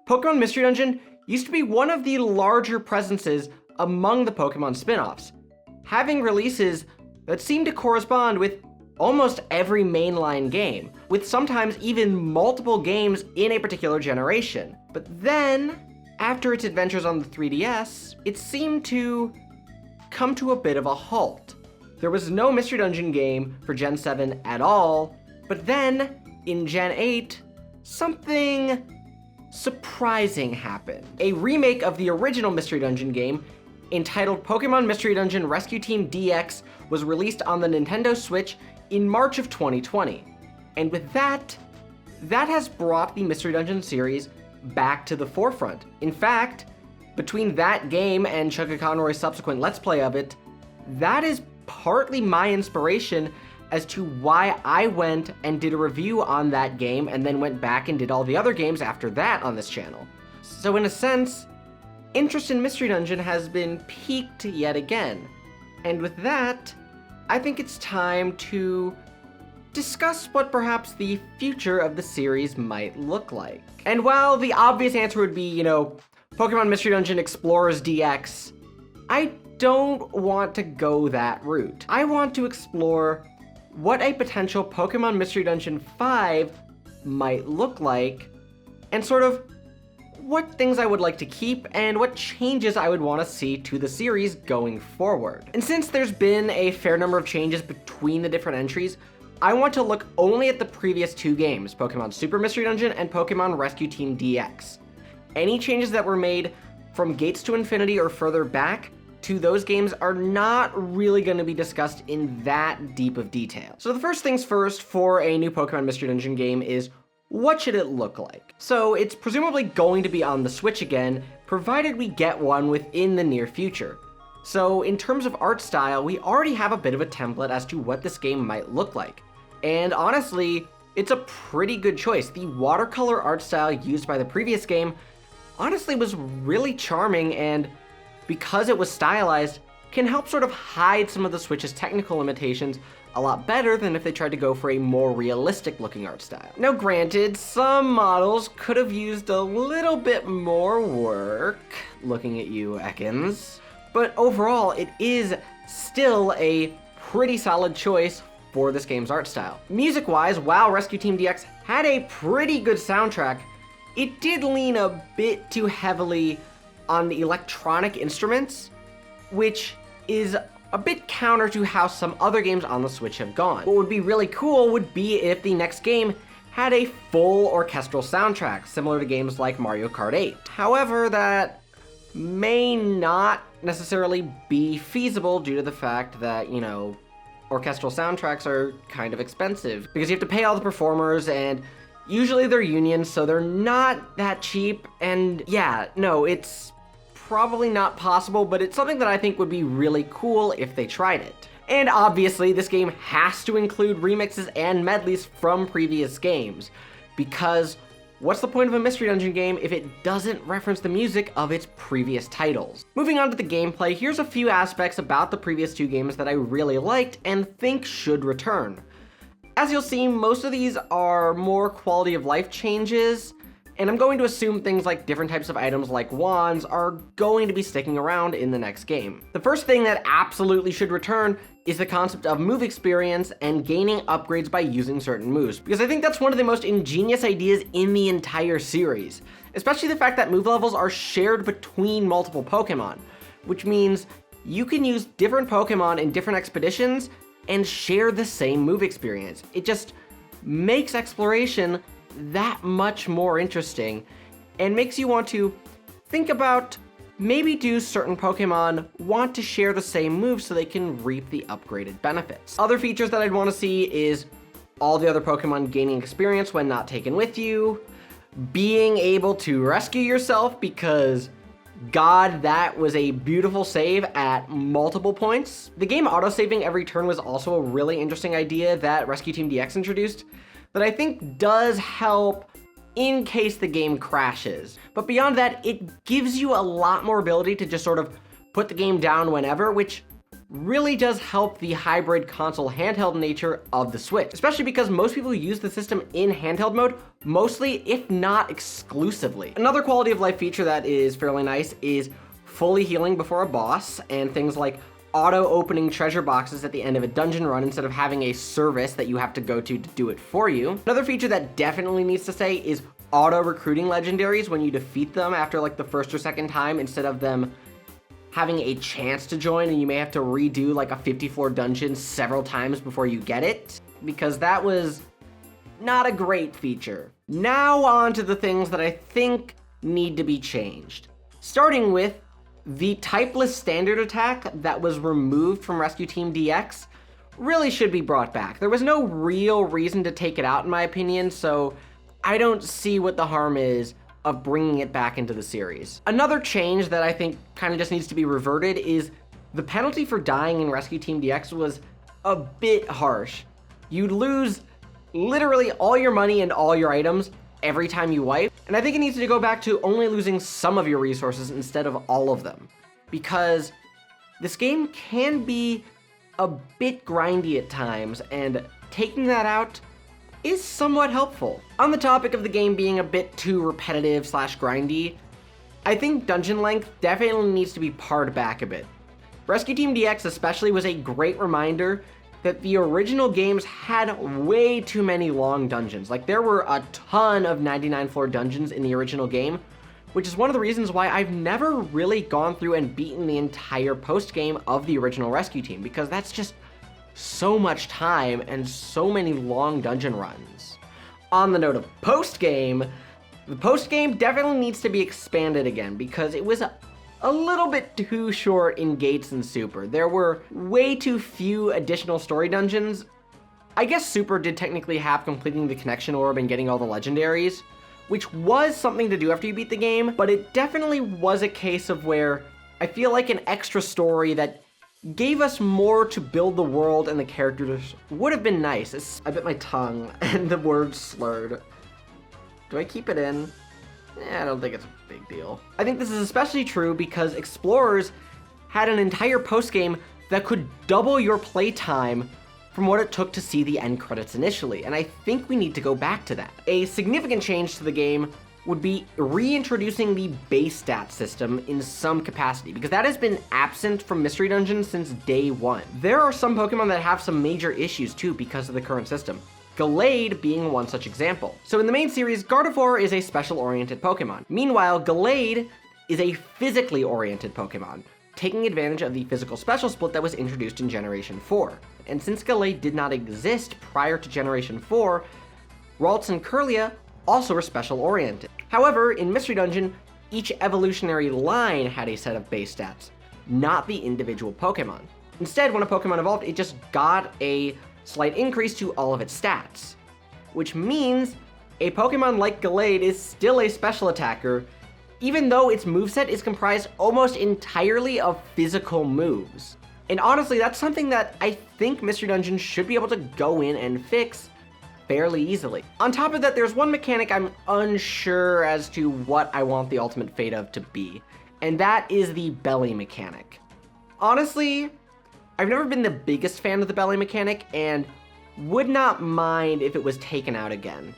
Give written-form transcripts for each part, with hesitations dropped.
Pokémon Mystery Dungeon used to be one of the larger presences among the Pokémon spin-offs, having releases that seemed to correspond with almost every mainline game, with sometimes even multiple games in a particular generation. But then, after its adventures on the 3DS, it seemed to come to a bit of a halt. There was no Mystery Dungeon game for Gen 7 at all, but then, in Gen 8, something surprising happened. A remake of the original Mystery Dungeon game, entitled Pokémon Mystery Dungeon Rescue Team DX, was released on the Nintendo Switch in March of 2020. And with that has brought the Mystery Dungeon series back to the forefront. In fact, between that game and Chugga Conroy's subsequent Let's Play of it, that is partly my inspiration as to why I went and did a review on that game and then went back and did all the other games after that on this channel. So in a sense, interest in Mystery Dungeon has been piqued yet again. And with that, I think it's time to discuss what perhaps the future of the series might look like. And while the obvious answer would be, Pokémon Mystery Dungeon Explorers DX, I don't want to go that route. I want to explore what a potential Pokémon Mystery Dungeon 5 might look like, and sort of what things I would like to keep and what changes I would want to see to the series going forward. And since there's been a fair number of changes between the different entries, I want to look only at the previous two games, Pokémon Super Mystery Dungeon and Pokémon Rescue Team DX. Any changes that were made from Gates to Infinity or further back to those games are not really going to be discussed in that deep of detail. So the first things first for a new Pokémon Mystery Dungeon game is, what should it look like? So it's presumably going to be on the Switch again, provided we get one within the near future. So in terms of art style, we already have a bit of a template as to what this game might look like. And honestly, it's a pretty good choice. The watercolor art style used by the previous game honestly was really charming, and because it was stylized, can help sort of hide some of the Switch's technical limitations a lot better than if they tried to go for a more realistic looking art style. Now granted, some models could have used a little bit more work, looking at you, Ekans, but overall it is still a pretty solid choice for this game's art style. Music-wise, while Rescue Team DX had a pretty good soundtrack, it did lean a bit too heavily on the electronic instruments, which is a bit counter to how some other games on the Switch have gone. What would be really cool would be if the next game had a full orchestral soundtrack, similar to games like Mario Kart 8. However, that may not necessarily be feasible due to the fact that, orchestral soundtracks are kind of expensive, because you have to pay all the performers, and usually they're unions, so they're not that cheap, and yeah, no, it's probably not possible, but it's something that I think would be really cool if they tried it. And obviously, this game has to include remixes and medleys from previous games, because what's the point of a Mystery Dungeon game if it doesn't reference the music of its previous titles? Moving on to the gameplay, here's a few aspects about the previous two games that I really liked and think should return. As you'll see, most of these are more quality of life changes, and I'm going to assume things like different types of items like wands are going to be sticking around in the next game. The first thing that absolutely should return is the concept of move experience and gaining upgrades by using certain moves, because I think that's one of the most ingenious ideas in the entire series, especially the fact that move levels are shared between multiple Pokemon, which means you can use different Pokemon in different expeditions and share the same move experience. It just makes exploration that much more interesting and makes you want to think about maybe do certain Pokemon want to share the same moves so they can reap the upgraded benefits. Other features that I'd want to see is all the other Pokemon gaining experience when not taken with you, being able to rescue yourself, because God, that was a beautiful save at multiple points. The game autosaving every turn was also a really interesting idea that Rescue Team DX introduced that I think does help in case the game crashes. But beyond that, it gives you a lot more ability to just sort of put the game down whenever, which really does help the hybrid console handheld nature of the Switch, especially because most people use the system in handheld mode, mostly, if not exclusively. Another quality of life feature that is fairly nice is fully healing before a boss, and things like auto-opening treasure boxes at the end of a dungeon run instead of having a service that you have to go to do it for you. Another feature that definitely needs to stay is auto-recruiting legendaries when you defeat them after like the first or second time, instead of them having a chance to join and you may have to redo like a 50-floor dungeon several times before you get it, because that was not a great feature. Now on to the things that I think need to be changed. Starting with the typeless standard attack that was removed from Rescue Team DX really should be brought back. There was no real reason to take it out in my opinion, so I don't see what the harm is of bringing it back into the series. Another change that I think kind of just needs to be reverted is the penalty for dying in Rescue Team DX was a bit harsh. You'd lose literally all your money and all your items every time you wipe, and I think it needs to go back to only losing some of your resources instead of all of them, because this game can be a bit grindy at times, and taking that out is somewhat helpful. On the topic of the game being a bit too repetitive / grindy, I think dungeon length definitely needs to be pared back a bit. Rescue Team DX especially was a great reminder that the original games had way too many long dungeons. Like, there were a ton of 99-floor dungeons in the original game, which is one of the reasons why I've never really gone through and beaten the entire post-game of the original Rescue Team, because that's just so much time and so many long dungeon runs. On the note of post-game, the post-game definitely needs to be expanded again, because it was a little bit too short in Gates and Super. There were way too few additional story dungeons. I guess Super did technically have completing the connection orb and getting all the legendaries, which was something to do after you beat the game, but it definitely was a case of where I feel like an extra story that gave us more to build the world and the characters would have been nice. I bit my tongue and the word slurred. Do I keep it in? I don't think it's a big deal. I think this is especially true because Explorers had an entire postgame that could double your playtime from what it took to see the end credits initially, and I think we need to go back to that. A significant change to the game would be reintroducing the base stat system in some capacity, because that has been absent from Mystery Dungeon since day one. There are some Pokemon that have some major issues too because of the current system, Gallade being one such example. So in the main series, Gardevoir is a special-oriented Pokemon. Meanwhile, Gallade is a physically oriented Pokemon, taking advantage of the physical special split that was introduced in Generation 4. And since Gallade did not exist prior to Generation 4, Ralts and Kirlia also were special-oriented. However, in Mystery Dungeon, each evolutionary line had a set of base stats, not the individual Pokemon. Instead, when a Pokemon evolved, it just got a slight increase to all of its stats, which means a Pokemon like Gallade is still a special attacker, even though its moveset is comprised almost entirely of physical moves. And honestly, that's something that I think Mystery Dungeon should be able to go in and fix fairly easily. On top of that, there's one mechanic I'm unsure as to what I want the ultimate fate of to be, and that is the belly mechanic. Honestly, I've never been the biggest fan of the belly mechanic, and would not mind if it was taken out again.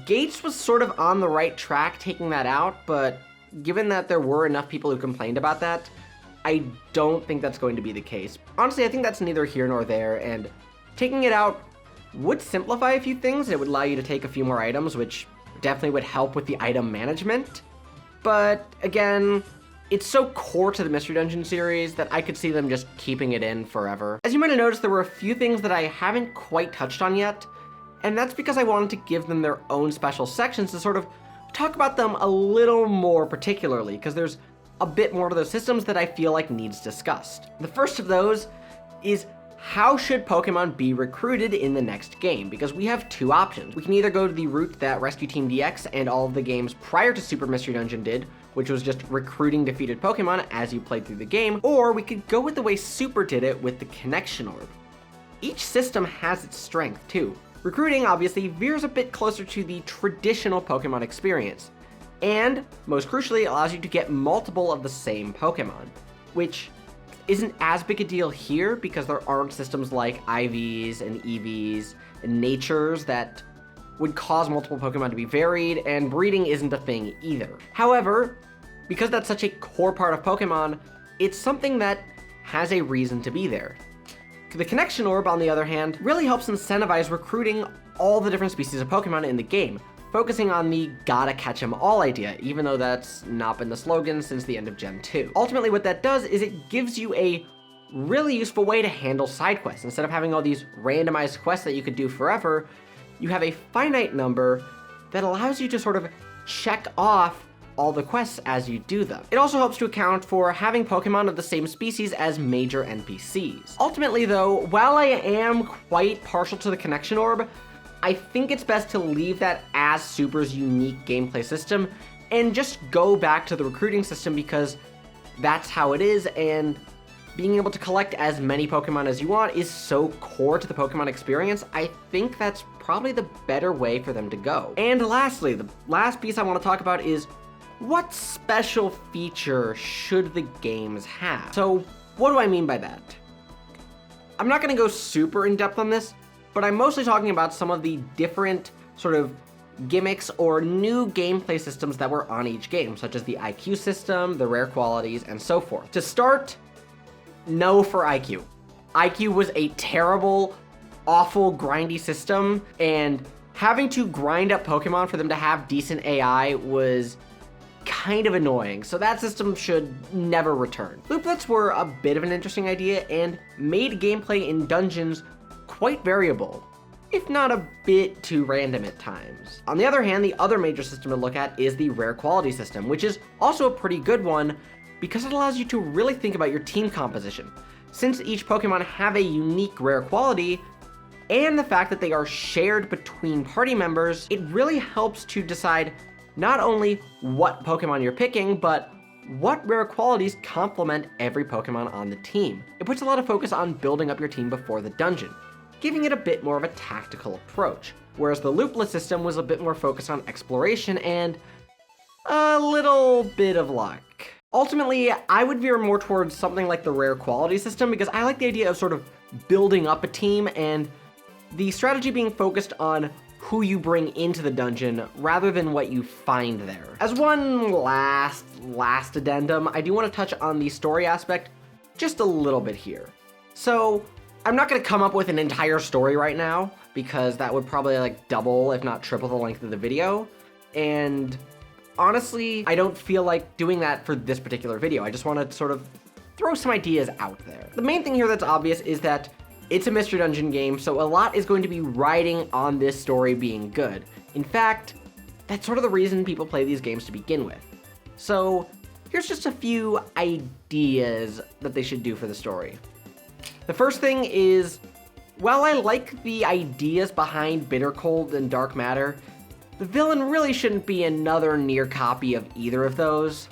Gates was sort of on the right track taking that out, but given that there were enough people who complained about that, I don't think that's going to be the case. Honestly, I think that's neither here nor there, and taking it out would simplify a few things. It would allow you to take a few more items, which definitely would help with the item management. But again, it's so core to the Mystery Dungeon series that I could see them just keeping it in forever. As you might have noticed, there were a few things that I haven't quite touched on yet, and that's because I wanted to give them their own special sections to sort of talk about them a little more particularly, because there's a bit more to those systems that I feel like needs discussed. The first of those is, how should Pokemon be recruited in the next game? Because we have two options. We can either go to the route that Rescue Team DX and all of the games prior to Super Mystery Dungeon did, which was just recruiting defeated Pokemon as you played through the game, or we could go with the way Super did it with the Connection Orb. Each system has its strength too. Recruiting obviously veers a bit closer to the traditional Pokemon experience, and most crucially allows you to get multiple of the same Pokemon, which isn't as big a deal here because there aren't systems like IVs and EVs and natures that would cause multiple Pokemon to be varied, and breeding isn't a thing either. However, because that's such a core part of Pokemon, it's something that has a reason to be there. The Connection Orb, on the other hand, really helps incentivize recruiting all the different species of Pokemon in the game, focusing on the gotta catch 'em all idea, even though that's not been the slogan since the end of Gen 2. Ultimately, what that does is it gives you a really useful way to handle side quests. Instead of having all these randomized quests that you could do forever, you have a finite number that allows you to sort of check off all the quests as you do them. It also helps to account for having Pokemon of the same species as major NPCs. Ultimately though, while I am quite partial to the Connection Orb, I think it's best to leave that as Super's unique gameplay system and just go back to the recruiting system because that's how it is, and being able to collect as many Pokemon as you want is so core to the Pokemon experience. I think that's probably the better way for them to go. And lastly, the last piece I want to talk about is what special feature should the games have? So what do I mean by that? I'm not going to go super in depth on this, but I'm mostly talking about some of the different sort of gimmicks or new gameplay systems that were on each game, such as the IQ system, the rare qualities, and so forth. To start, no for IQ. IQ was a terrible, awful, grindy system, and having to grind up Pokemon for them to have decent AI was kind of annoying, so that system should never return. Looplets were a bit of an interesting idea and made gameplay in dungeons quite variable, if not a bit too random at times. On the other hand, the other major system to look at is the rare quality system, which is also a pretty good one because it allows you to really think about your team composition. Since each Pokemon have a unique rare quality, and the fact that they are shared between party members, it really helps to decide not only what Pokemon you're picking, but what rare qualities complement every Pokemon on the team. It puts a lot of focus on building up your team before the dungeon, giving it a bit more of a tactical approach, whereas the loopless system was a bit more focused on exploration and a little bit of luck. Ultimately, I would veer more towards something like the rare quality system because I like the idea of sort of building up a team and the strategy being focused on who you bring into the dungeon rather than what you find there. As one last addendum, I do want to touch on the story aspect just a little bit here. So I'm not going to come up with an entire story right now because that would probably like double if not triple the length of the video, and honestly I don't feel like doing that for this particular video. I just want to sort of throw some ideas out there. The main thing here that's obvious is that it's a Mystery Dungeon game, so a lot is going to be riding on this story being good. In fact, that's sort of the reason people play these games to begin with. So here's just a few ideas that they should do for the story. The first thing is, while I like the ideas behind Bitter Cold and Dark Matter, the villain really shouldn't be another near copy of either of those.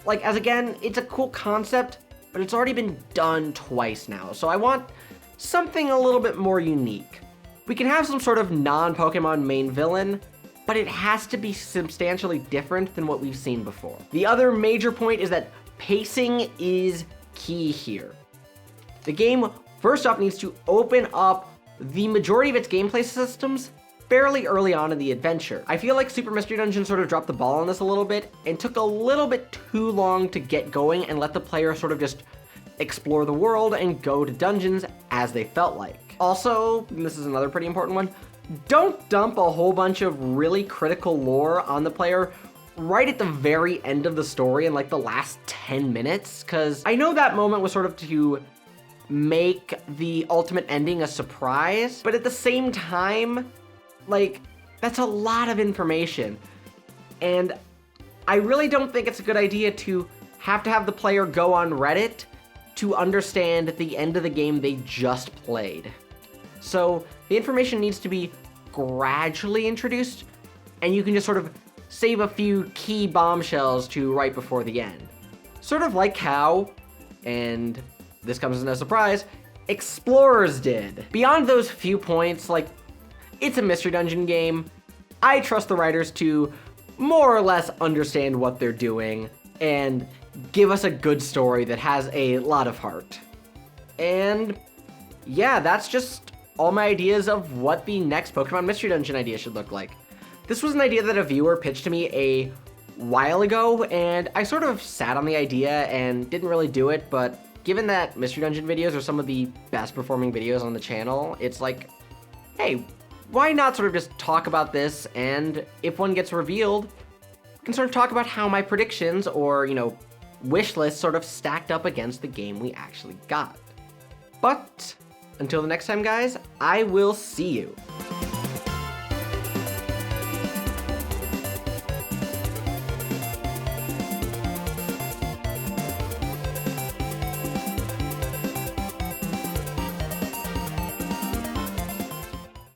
Like, as again, it's a cool concept, but it's already been done twice now, so I want something a little bit more unique. We can have some sort of non-Pokemon main villain, but it has to be substantially different than what we've seen before. The other major point is that pacing is key here. The game, first off, needs to open up the majority of its gameplay systems fairly early on in the adventure. I feel like Super Mystery Dungeon sort of dropped the ball on this a little bit and took a little bit too long to get going and let the player sort of just explore the world and go to dungeons as they felt like. Also, and this is another pretty important one, don't dump a whole bunch of really critical lore on the player right at the very end of the story in like the last 10 minutes, because I know that moment was sort of to make the ultimate ending a surprise, but at the same time, like, that's a lot of information, and I really don't think it's a good idea to have the player go on Reddit to understand the end of the game they just played. So the information needs to be gradually introduced, and you can just sort of save a few key bombshells to right before the end. Sort of like how, and this comes as no surprise, Explorers did. Beyond those few points, like, it's a Mystery Dungeon game, I trust the writers to more or less understand what they're doing. and give us a good story that has a lot of heart. And yeah, that's just all my ideas of what the next Pokemon Mystery Dungeon idea should look like. This was an idea that a viewer pitched to me a while ago, and I sort of sat on the idea and didn't really do it, but given that Mystery Dungeon videos are some of the best performing videos on the channel, it's like, hey, why not sort of just talk about this, and if one gets revealed, we can sort of talk about how my predictions or, wish list sort of stacked up against the game we actually got. But until the next time, guys, I will see you.